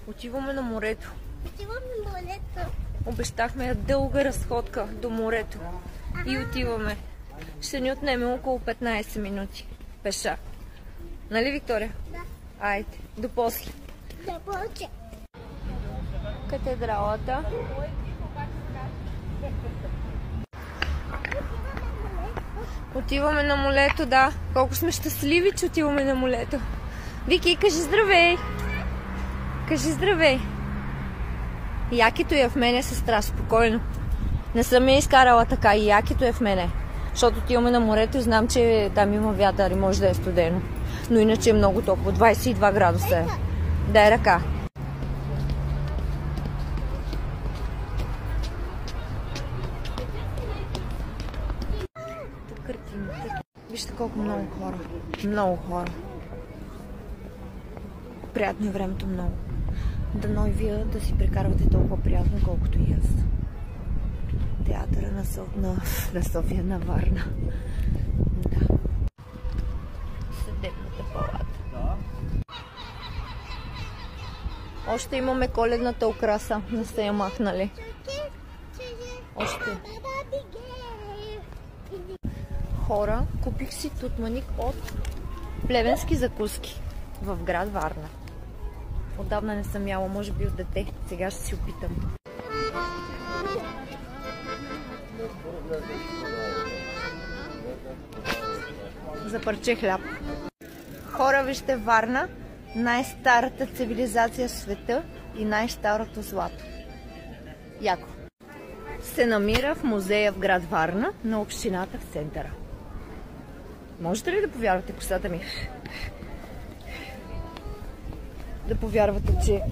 Отиваме на морето. Отиваме на морето. Обещахме дълга разходка до морето. И отиваме. Ще ни отнеме около 15 минути. Пеша. Нали, Виктория? Да. Айде, до после. Да, повече. Катедралата. Отиваме на молето, да. Колко сме щастливи, че отиваме на молето. Вики, кажи здравей! Кажи здравей! Якито е в мене, сестра, спокойно. Не съм я изкарала така, и якито е в мене. Защото отиваме на морето и знам, че там има вятър и може да е студено. Но иначе е много топло. 22 градуса е. Дай ръка. Вижте колко много хора. Много хора. Приятно е времето много. Дано и вие да си прекарвате толкова приятно, колкото и аз. Театъра на София, на Варна. Да. Съдебната палата. Още имаме коледната украса. Не сте я махнали. Още. Хора, купих си тутманик от Плевенски закуски в град Варна. Отдавна не съм яла, може би от дете. Сега ще си опитам. За парче хляб. Хора, вижте, Варна, най-старата цивилизация в света и най-старото злато. Яко. Се намира в музея в град Варна на общината в центъра. Можете ли да повярвате косата ми? Да повярвате, че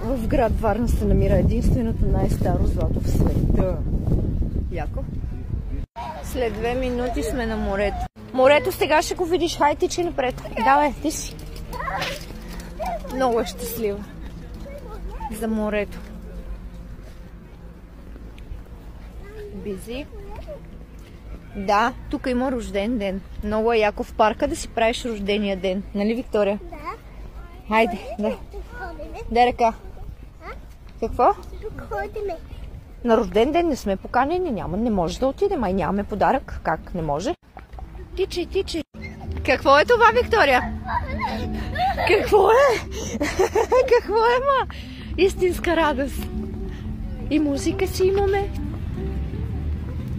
в град Варна се намира единственото най-старо злато в света. Яко? След 2 минути сме на морето. Морето сега ще го видиш. Хай, тичи напред. Давай, ти си. Много е щастлива за морето. Бизи. Да, тук има рожден ден. Много е яко в парка да си правиш рождения ден. Нали, Виктория? Да. Хайде, да. Дай ръка. Какво? Тук ходиме. На рожден ден не сме поканени. Не може да отидем. Ай, нямаме подарък. Как? Не може? Тичай, тичай. Какво е това, Виктория? Какво е? Какво е, ма? Истинска радост. И музика си имаме.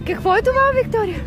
Какво е това, Виктория?